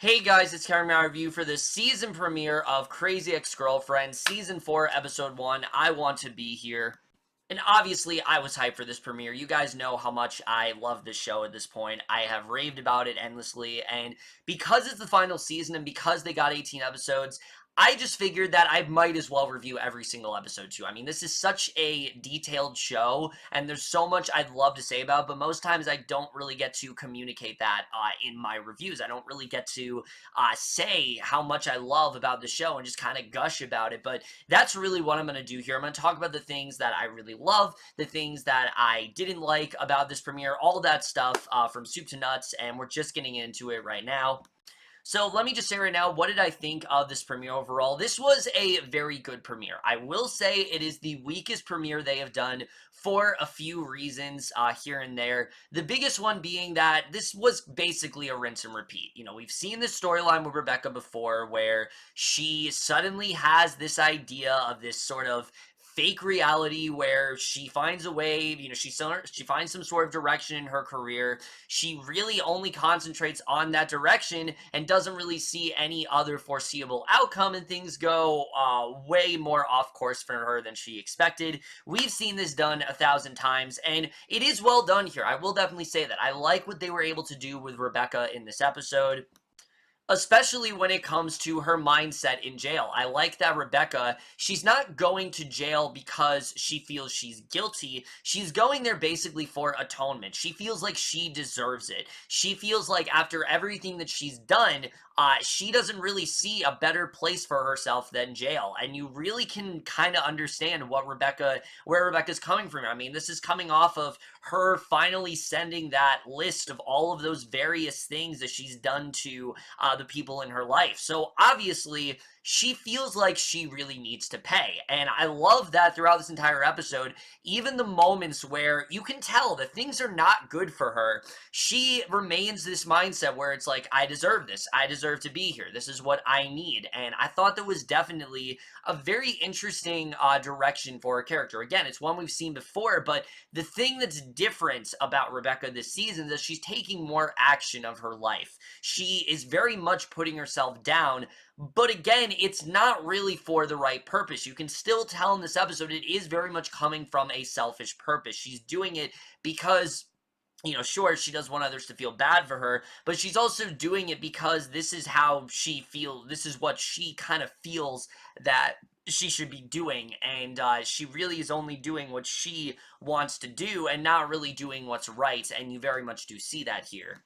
Hey guys, it's Cameron, my review for the season premiere of Crazy Ex-Girlfriend, Season 4, Episode 1, I Want to Be Here. And obviously, I was hyped for this premiere. You guys know how much I love this show at this point. I have raved about it endlessly, and because it's the final season and because they got 18 episodes, I just figured that I might as well review every single episode too. I mean, this is such a detailed show, and there's so much I'd love to say about it, but most times I don't really get to communicate that in my reviews. I don't really get to say how much I love about the show and just kind of gush about it, but that's really what I'm going to do here. I'm going to talk about the things that I really love, the things that I didn't like about this premiere, all that stuff from soup to nuts, and we're just getting into it right now. So let me just say right now, what did I think of this premiere overall? This was a very good premiere. I will say it is the weakest premiere they have done for a few reasons here and there. The biggest one being that this was basically a rinse and repeat. You know, we've seen this storyline with Rebecca before where she suddenly has this idea of this sort of fake reality where she finds a way, you know, she finds some sort of direction in her career. She really only concentrates on that direction and doesn't really see any other foreseeable outcome, and things go way more off course for her than she expected. We've seen this done 1,000 times, and it is well done here. I will definitely say that. I like what they were able to do with Rebecca in this episode, especially when it comes to her mindset in jail. I like that Rebecca, she's not going to jail because she feels she's guilty. She's going there basically for atonement. She feels like she deserves it. She feels like after everything that she's done, she doesn't really see a better place for herself than jail. And you really can kind of understand where Rebecca's coming from. I mean, this is coming off of her finally sending that list of all of those various things that she's done to the people in her life. So obviously, she feels like she really needs to pay. And I love that throughout this entire episode, even the moments where you can tell that things are not good for her, she remains this mindset where it's like, I deserve this. I deserve to be here. This is what I need. And I thought that was definitely a very interesting direction for her character. Again, it's one we've seen before, but the thing that's different about Rebecca this season is that she's taking more action of her life. She is very much putting herself down, but again, it's not really for the right purpose. You can still tell in this episode it is very much coming from a selfish purpose. She's doing it because, you know, sure, she does want others to feel bad for her, but she's also doing it because this is how she feels, this is what she kind of feels that she should be doing, and she really is only doing what she wants to do and not really doing what's right, and you very much do see that here.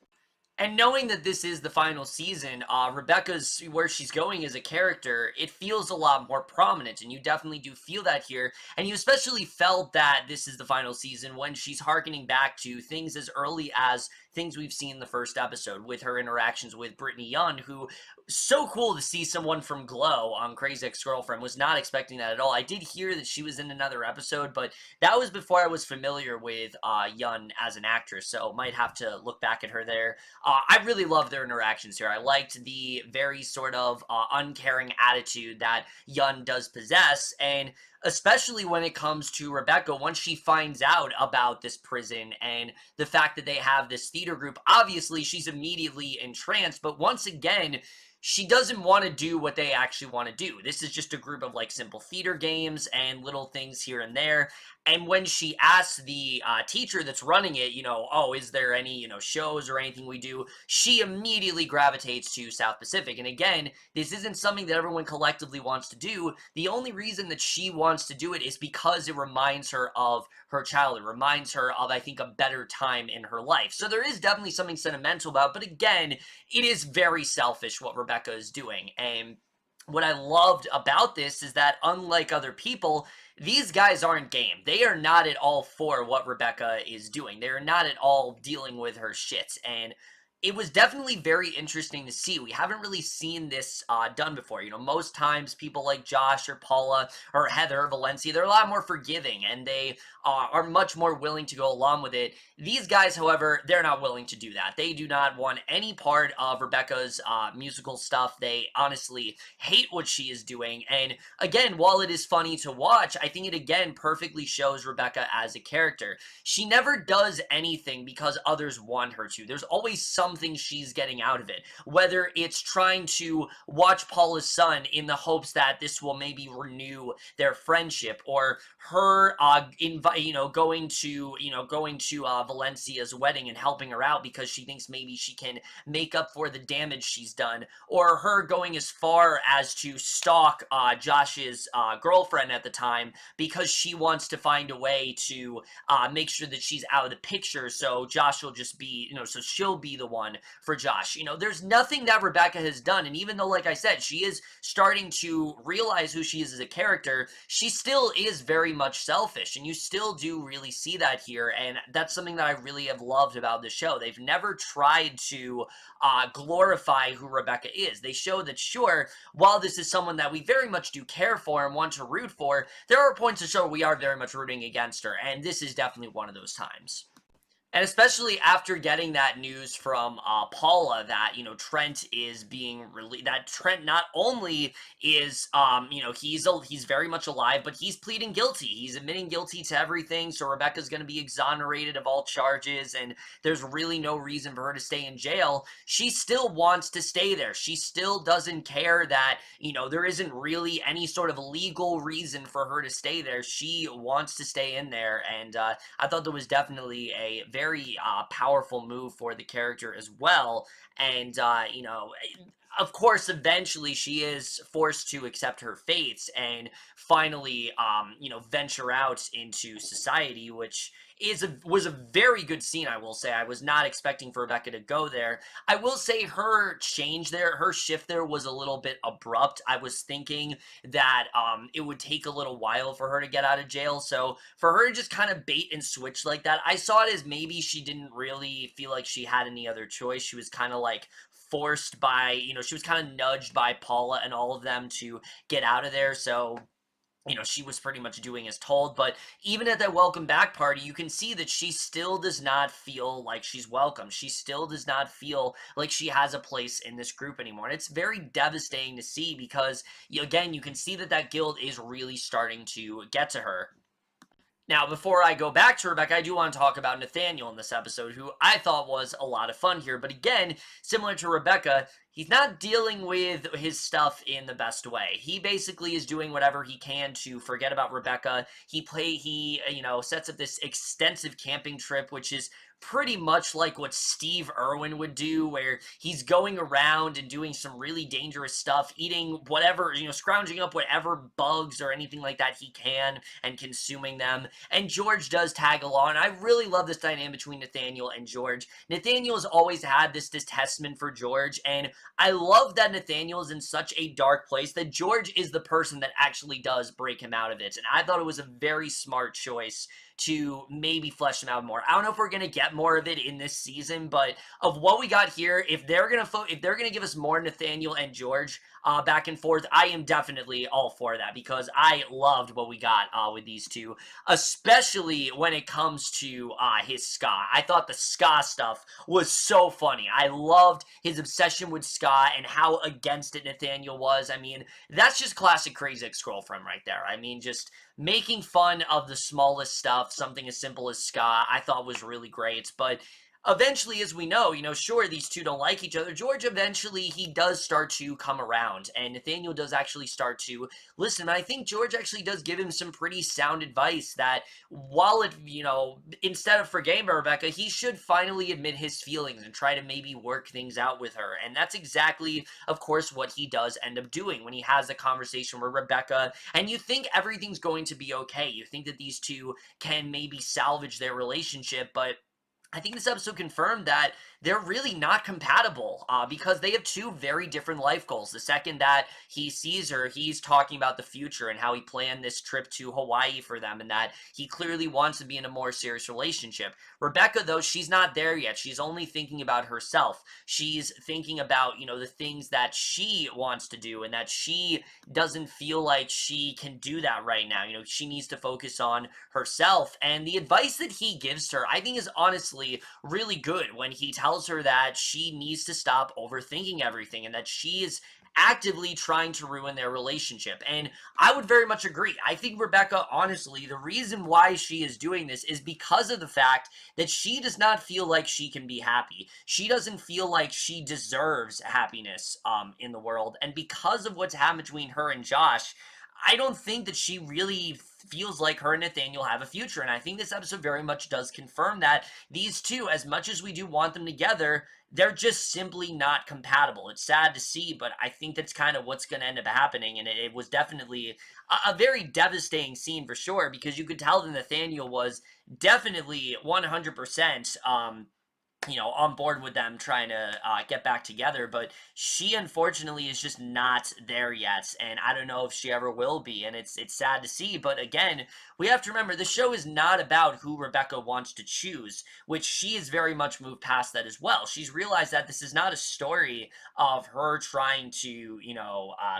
And knowing that this is the final season, Rebecca's, where she's going as a character, it feels a lot more prominent, and you definitely do feel that here, and you especially felt that this is the final season when she's hearkening back to things as early as things we've seen in the first episode with her interactions with Brittany Young, who, so cool to see someone from Glow on Crazy Ex-Girlfriend. Was not expecting that at all. I did hear that she was in another episode, but that was before I was familiar with Young as an actress, so might have to look back at her there. I really love their interactions here. I liked the very sort of uncaring attitude that Young does possess, and especially when it comes to Rebecca, once she finds out about this prison and the fact that they have this theater group, obviously she's immediately entranced, but once again, she doesn't want to do what they actually want to do. This is just a group of like simple theater games and little things here and there. And when she asks the teacher that's running it, you know, oh, is there any, you know, shows or anything we do? She immediately gravitates to South Pacific. And again, this isn't something that everyone collectively wants to do. The only reason that she wants to do it is because it reminds her of her childhood, reminds her of, I think, a better time in her life. So there is definitely something sentimental about it. But again, it is very selfish what Rebecca is doing. And what I loved about this is that, unlike other people, these guys aren't game. They are not at all for what Rebecca is doing. They are not at all dealing with her shit. And it was definitely very interesting to see. We haven't really seen this done before. You know, most times people like Josh or Paula or Heather or Valencia, they're a lot more forgiving, and they are much more willing to go along with it. These guys, however, they're not willing to do that. They do not want any part of Rebecca's musical stuff. They honestly hate what she is doing. And again, while it is funny to watch, I think it again perfectly shows Rebecca as a character. She never does anything because others want her to. There's always some something she's getting out of it. Whether it's trying to watch Paula's son in the hopes that this will maybe renew their friendship, or her going to Valencia's wedding and helping her out because she thinks maybe she can make up for the damage she's done, or her going as far as to stalk Josh's girlfriend at the time because she wants to find a way to make sure that she's out of the picture, so Josh will just be, so she'll be the one for Josh. There's nothing that Rebecca has done, and even though, like I said, she is starting to realize who she is as a character, she still is very much selfish, and you still do really see that here, and that's something that I really have loved about the show. They've never tried to glorify who Rebecca is. They show that, sure, while this is someone that we very much do care for and want to root for, there are points to show we are very much rooting against her, and this is definitely one of those times. And especially after getting that news from Paula that, Trent is being released, that Trent not only is, he's very much alive, but he's pleading guilty. He's admitting guilty to everything, so Rebecca's going to be exonerated of all charges, and there's really no reason for her to stay in jail. She still wants to stay there. She still doesn't care that, there isn't really any sort of legal reason for her to stay there. She wants to stay in there, and I thought that was definitely a very powerful move for the character as well. And of course, eventually she is forced to accept her fates and finally venture out into society, which was a very good scene, I will say. I was not expecting for Rebecca to go there. I will say her change there, her shift there was a little bit abrupt. I was thinking that it would take a little while for her to get out of jail, so for her to just kind of bait and switch like that, I saw it as maybe she didn't really feel like she had any other choice. She was kind of like forced by, she was kind of nudged by Paula and all of them to get out of there, so she was pretty much doing as told. But even at that welcome back party, you can see that she still does not feel like she's welcome. She still does not feel like she has a place in this group anymore. And it's very devastating to see because, again, you can see that that guilt is really starting to get to her. Now, before I go back to Rebecca, I do want to talk about Nathaniel in this episode, who I thought was a lot of fun here. But again, similar to Rebecca, he's not dealing with his stuff in the best way. He basically is doing whatever he can to forget about Rebecca. He sets up this extensive camping trip, which is pretty much like what Steve Irwin would do, where he's going around and doing some really dangerous stuff, eating whatever, scrounging up whatever bugs or anything like that he can and consuming them. And George does tag along. I really love this dynamic between Nathaniel and George. Nathaniel has always had this detestment for George, and I love that Nathaniel is in such a dark place that George is the person that actually does break him out of it. And I thought it was a very smart choice to maybe flesh him out more. I don't know if we're going to get more of it in this season, but of what we got here, if they're going to give us more Nathaniel and George back and forth, I am definitely all for that because I loved what we got with these two, especially when it comes to his ska. I thought the ska stuff was so funny. I loved his obsession with ska and how against it Nathaniel was. I mean, that's just classic Crazy Ex-Girlfriend right there. I mean, just making fun of the smallest stuff, something as simple as ska, I thought was really great. But eventually, as we know, sure, these two don't like each other. George, eventually, he does start to come around, and Nathaniel does actually start to listen. And I think George actually does give him some pretty sound advice that while it, instead of forgiving Rebecca, he should finally admit his feelings and try to maybe work things out with her. And that's exactly, of course, what he does end up doing when he has a conversation with Rebecca, and you think everything's going to be okay. You think that these two can maybe salvage their relationship, but I think this episode confirmed that they're really not compatible because they have two very different life goals. The second that he sees her, he's talking about the future and how he planned this trip to Hawaii for them and that he clearly wants to be in a more serious relationship. Rebecca, though, she's not there yet. She's only thinking about herself. She's thinking about, the things that she wants to do and that she doesn't feel like she can do that right now. She needs to focus on herself. And the advice that he gives her, I think, is honestly really good when he tells tells her that she needs to stop overthinking everything and that she is actively trying to ruin their relationship. And I would very much agree. I think Rebecca, honestly, the reason why she is doing this is because of the fact that she does not feel like she can be happy. She doesn't feel like she deserves happiness in the world. And because of what's happened between her and Josh, I don't think that she really feels like her and Nathaniel have a future. And I think this episode very much does confirm that these two, as much as we do want them together, they're just simply not compatible. It's sad to see, but I think that's kind of what's going to end up happening. And it was definitely a very devastating scene for sure, because you could tell that Nathaniel was definitely 100% on board with them trying to get back together, but she unfortunately is just not there yet, and I don't know if she ever will be, and it's sad to see. But again, we have to remember the show is not about who Rebecca wants to choose, which she has very much moved past that as well. She's realized that this is not a story of her trying to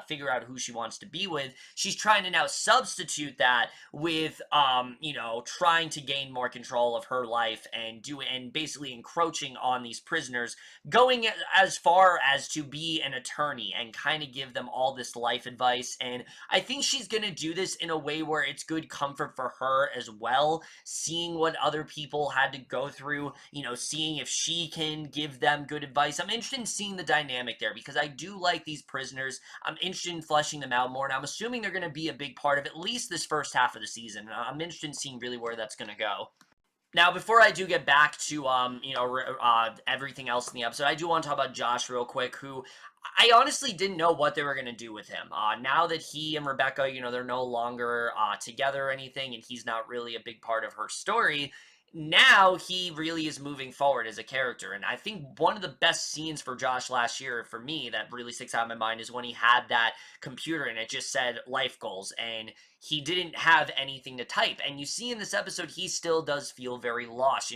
figure out who she wants to be with. She's trying to now substitute that with trying to gain more control of her life and basically encroaching on these prisoners, going as far as to be an attorney and kind of give them all this life advice. And I think she's going to do this in a way where it's good comfort for her as well, seeing what other people had to go through, seeing if she can give them good advice. I'm interested in seeing the dynamic there because I do like these prisoners. I'm interested in fleshing them out more, and I'm assuming they're going to be a big part of at least this first half of the season. I'm interested in seeing really where that's going to go. Now, before I do get back to, everything else in the episode, I do want to talk about Josh real quick, who I honestly didn't know what they were going to do with him. Now that he and Rebecca, they're no longer together or anything, and he's not really a big part of her story, now he really is moving forward as a character. And I think one of the best scenes for Josh last year, for me, that really sticks out in my mind is when he had that computer and it just said life goals, and he didn't have anything to type. And you see in this episode, he still does feel very lost.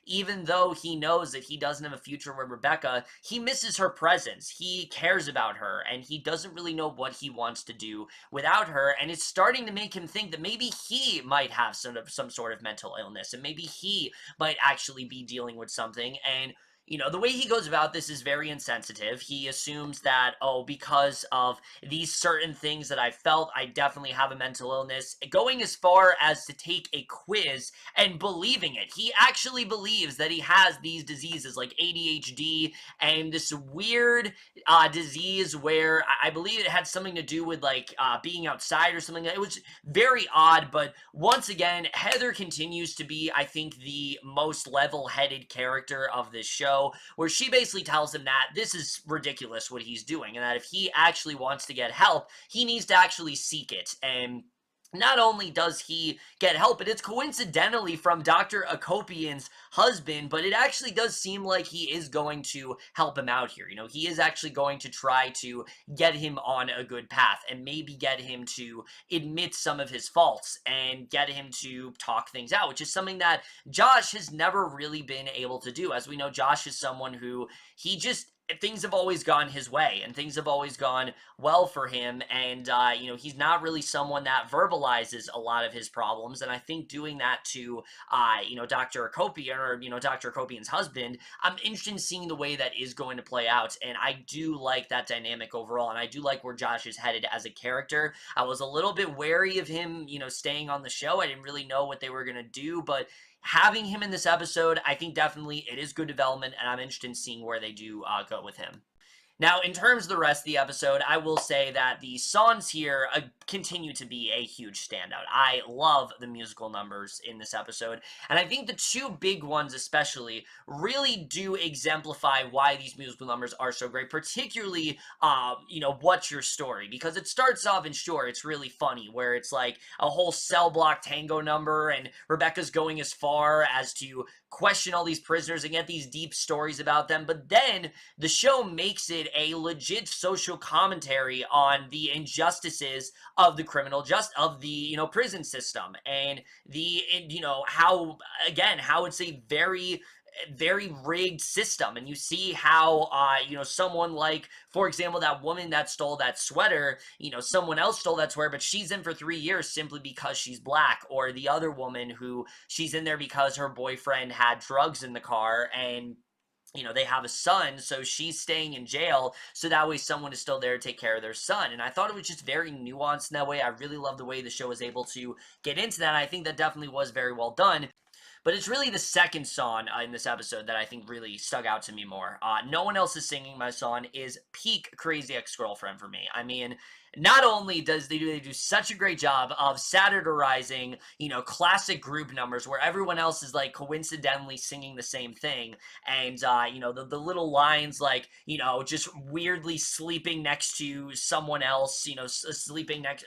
Even though he knows that he doesn't have a future with Rebecca, he misses her presence. He cares about her, and he doesn't really know what he wants to do without her. And it's starting to make him think that maybe he might have some sort of mental illness, and maybe he might actually be dealing with something. And the way he goes about this is very insensitive. He assumes that, because of these certain things that I felt, I definitely have a mental illness, going as far as to take a quiz and believing it. He actually believes that he has these diseases like ADHD and this weird disease where I believe it had something to do with being outside or something. It was very odd, but once again, Heather continues to be, I think, the most level-headed character of this show, where she basically tells him that this is ridiculous what he's doing, and that if he actually wants to get help, he needs to actually seek it. And not only does he get help, but it's coincidentally from Dr. Akopian's husband, but it actually does seem like he is going to help him out here. He is actually going to try to get him on a good path and maybe get him to admit some of his faults and get him to talk things out, which is something that Josh has never really been able to do. As we know, Josh is someone who things have always gone his way, and things have always gone well for him, and he's not really someone that verbalizes a lot of his problems. And I think doing that to Dr. Akopian, or Dr. Akopian's husband, I'm interested in seeing the way that is going to play out. And I do like that dynamic overall, and I do like where Josh is headed as a character. I was a little bit wary of him staying on the show. I didn't really know what they were going to do, but having him in this episode, I think definitely it is good development, and I'm interested in seeing where they do go with him. Now, in terms of the rest of the episode, I will say that the songs here continue to be a huge standout. I love the musical numbers in this episode, and I think the two big ones especially really do exemplify why these musical numbers are so great, particularly, What's Your Story? Because it starts off, and sure, it's really funny, where it's like a whole cell block tango number, and Rebecca's going as far as to question all these prisoners and get these deep stories about them, but then the show makes it a legit social commentary on the injustices of the prison system, and how it's a very rigged system. And you see how someone like, for example, that woman that stole that sweater, someone else stole that sweater, but she's in for 3 years simply because she's black. Or the other woman who she's in there because her boyfriend had drugs in the car, and they have a son, so she's staying in jail, so that way someone is still there to take care of their son. And I thought it was just very nuanced in that way. I really love the way the show was able to get into that. I think that definitely was very well done. But it's really the second song in this episode that I think really stuck out to me more. No One Else Is Singing My Song is peak Crazy Ex-Girlfriend for me. I mean, not only do they do such a great job of satirizing, classic group numbers where everyone else is like coincidentally singing the same thing, and the little lines like just weirdly sleeping next to someone else, sleeping next,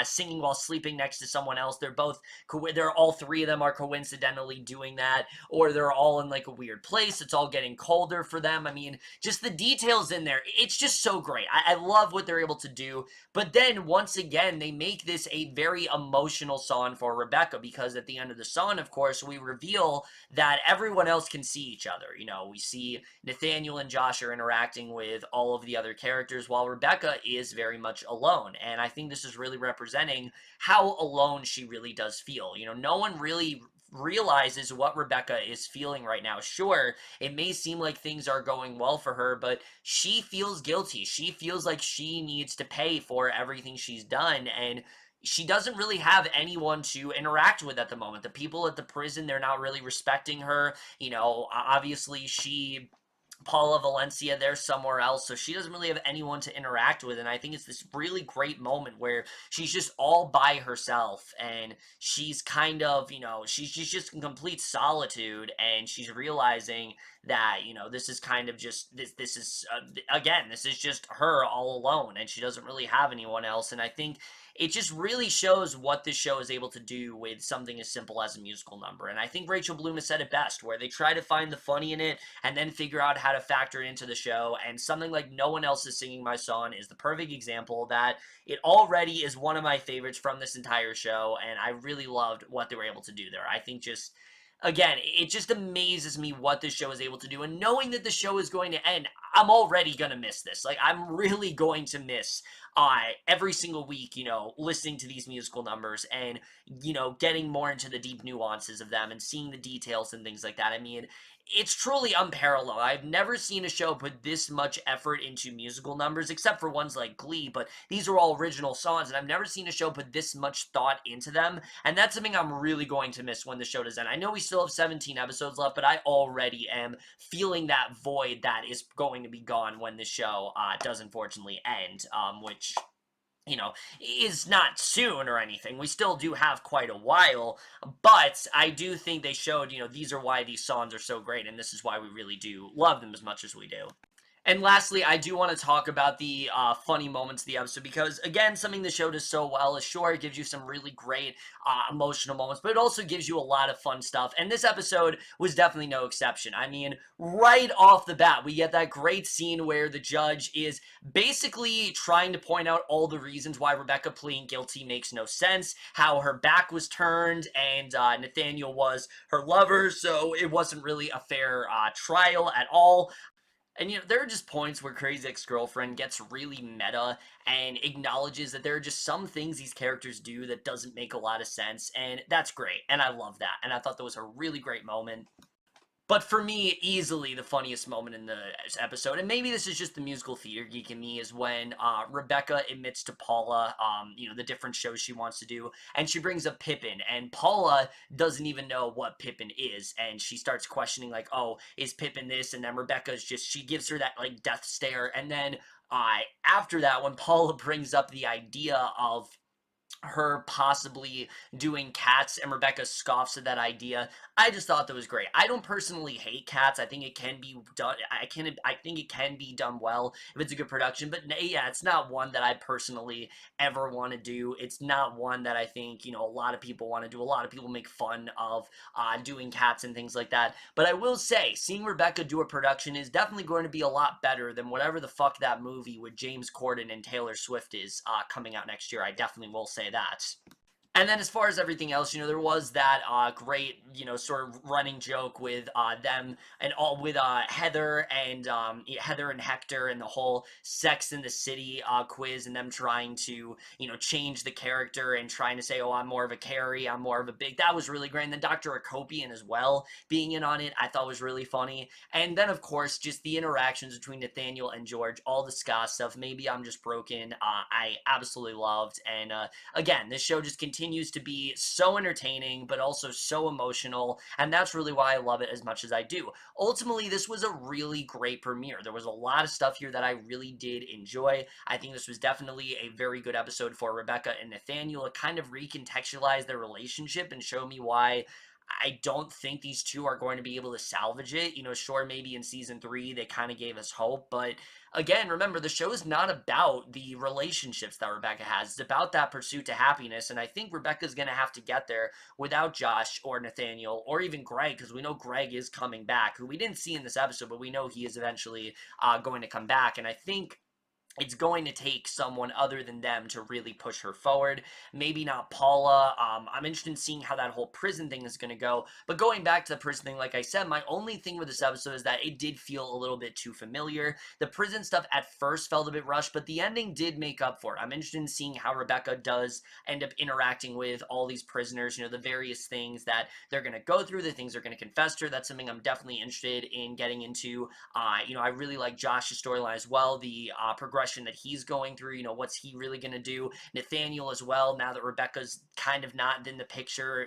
singing while sleeping next to someone else. They're all three of them are coincidentally doing that, or they're all in like a weird place. It's all getting colder for them. I mean, just the details in there. It's just so great. I love what they're able to do. But then, once again, they make this a very emotional song for Rebecca, because at the end of the song, of course, we reveal that everyone else can see each other. We see Nathaniel and Josh are interacting with all of the other characters, while Rebecca is very much alone. And I think this is really representing how alone she really does feel. No one really realizes what Rebecca is feeling right now. Sure, it may seem like things are going well for her, but she feels guilty. She feels like she needs to pay for everything she's done, and she doesn't really have anyone to interact with at the moment. The people at the prison, they're not really respecting her. Obviously Paula Valencia, they're somewhere else, so she doesn't really have anyone to interact with. And I think it's this really great moment where she's just all by herself, and she's kind of, she's just in complete solitude, and she's realizing that, this is kind of just, this is, again, this is just her all alone, and she doesn't really have anyone else. And I think it just really shows what this show is able to do with something as simple as a musical number. And I think Rachel Bloom has said it best, where they try to find the funny in it and then figure out how to factor it into the show. And something like No One Else Is Singing My Song is the perfect example that it already is one of my favorites from this entire show, and I really loved what they were able to do there. I think just, again, it just amazes me what this show is able to do, and knowing that the show is going to end, I'm already gonna miss this. Like, I'm really going to miss every single week, listening to these musical numbers and, getting more into the deep nuances of them and seeing the details and things like that. I mean, it's truly unparalleled. I've never seen a show put this much effort into musical numbers, except for ones like Glee, but these are all original songs, and I've never seen a show put this much thought into them, and that's something I'm really going to miss when the show does end. I know we still have 17 episodes left, but I already am feeling that void that is going to be gone when the show does unfortunately end, which is not soon or anything. We still do have quite a while, but I do think they showed, these are why these songs are so great, and this is why we really do love them as much as we do. And lastly, I do want to talk about the funny moments of the episode, because, again, something the show does so well is, sure, it gives you some really great emotional moments, but it also gives you a lot of fun stuff, and this episode was definitely no exception. I mean, right off the bat, we get that great scene where the judge is basically trying to point out all the reasons why Rebecca pleading guilty makes no sense, how her back was turned, and Nathaniel was her lover, so it wasn't really a fair trial at all. And, there are just points where Crazy Ex-Girlfriend gets really meta and acknowledges that there are just some things these characters do that doesn't make a lot of sense, and that's great, and I love that, and I thought that was a really great moment. But for me, easily the funniest moment in the episode, and maybe this is just the musical theater geek in me, is when Rebecca admits to Paula, the different shows she wants to do, and she brings up Pippin, and Paula doesn't even know what Pippin is, and she starts questioning, like, oh, is Pippin this? And then Rebecca's she gives her that, like, death stare, and then after that, when Paula brings up the idea of her possibly doing Cats, and Rebecca scoffs at that idea, I just thought that was great. I don't personally hate Cats. I think it can be done. I think it can be done well if it's a good production. But yeah, it's not one that I personally ever want to do. It's not one that I think a lot of people want to do. A lot of people make fun of doing Cats and things like that. But I will say, seeing Rebecca do a production is definitely going to be a lot better than whatever the fuck that movie with James Corden and Taylor Swift is coming out next year. I definitely will say that. And then as far as everything else, there was that great sort of running joke with them and all with Heather and Hector and the whole Sex in the City quiz and them trying to, change the character and trying to say, oh, I'm more of a Carrie, I'm more of a Big. That was really great. And then Dr. Akopian as well being in on it, I thought was really funny. And then, of course, just the interactions between Nathaniel and George, all the ska stuff. Maybe I'm just broken. I absolutely loved. And again, this show just continues to be so entertaining, but also so emotional. And that's really why I love it as much as I do. Ultimately, this was a really great premiere. There was a lot of stuff here that I really did enjoy. I think this was definitely a very good episode for Rebecca and Nathaniel. It kind of recontextualized their relationship and showed me why I don't think these two are going to be able to salvage it. Sure, maybe in season 3 they kind of gave us hope, but again, remember, the show is not about the relationships that Rebecca has. It's about that pursuit to happiness, and I think Rebecca's going to have to get there without Josh or Nathaniel or even Greg, because we know Greg is coming back, who we didn't see in this episode, but we know he is eventually going to come back, and I think it's going to take someone other than them to really push her forward. Maybe not Paula. I'm interested in seeing how that whole prison thing is going to go. But going back to the prison thing, like I said, my only thing with this episode is that it did feel a little bit too familiar. The prison stuff at first felt a bit rushed, but the ending did make up for it. I'm interested in seeing how Rebecca does end up interacting with all these prisoners, the various things that they're going to go through, the things they're going to confess to. That's something I'm definitely interested in getting into. I really like Josh's storyline as well, the progression that he's going through, what's he really going to do? Nathaniel as well, now that Rebecca's kind of not in the picture,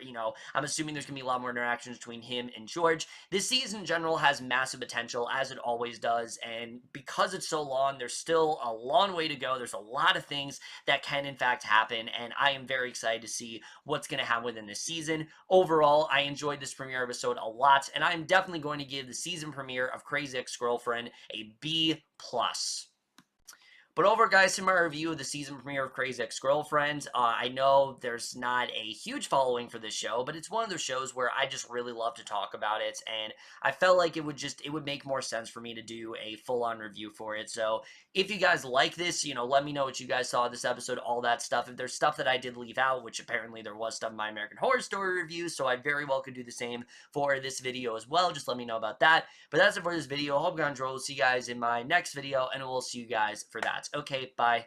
I'm assuming there's going to be a lot more interactions between him and George. This season in general has massive potential, as it always does, and because it's so long, there's still a long way to go. There's a lot of things that can in fact happen, and I am very excited to see what's going to happen within this season. Overall, I enjoyed this premiere episode a lot, and I'm definitely going to give the season premiere of Crazy Ex-Girlfriend a B+. But over, guys, to my review of the season premiere of Crazy Ex-Girlfriend. I know there's not a huge following for this show, but it's one of those shows where I just really love to talk about it, and I felt like it would make more sense for me to do a full-on review for it. So if you guys like this, let me know what you guys saw of this episode, all that stuff. If there's stuff that I did leave out, which apparently there was stuff in my American Horror Story review, so I very well could do the same for this video as well. Just let me know about that. But that's it for this video. Hope you guys enjoyed. We'll see you guys in my next video, and we'll see you guys for that. Okay, bye.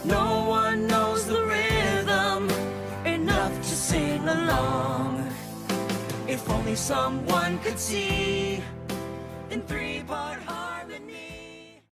No one knows the rhythm enough to sing along. If only someone could see in 3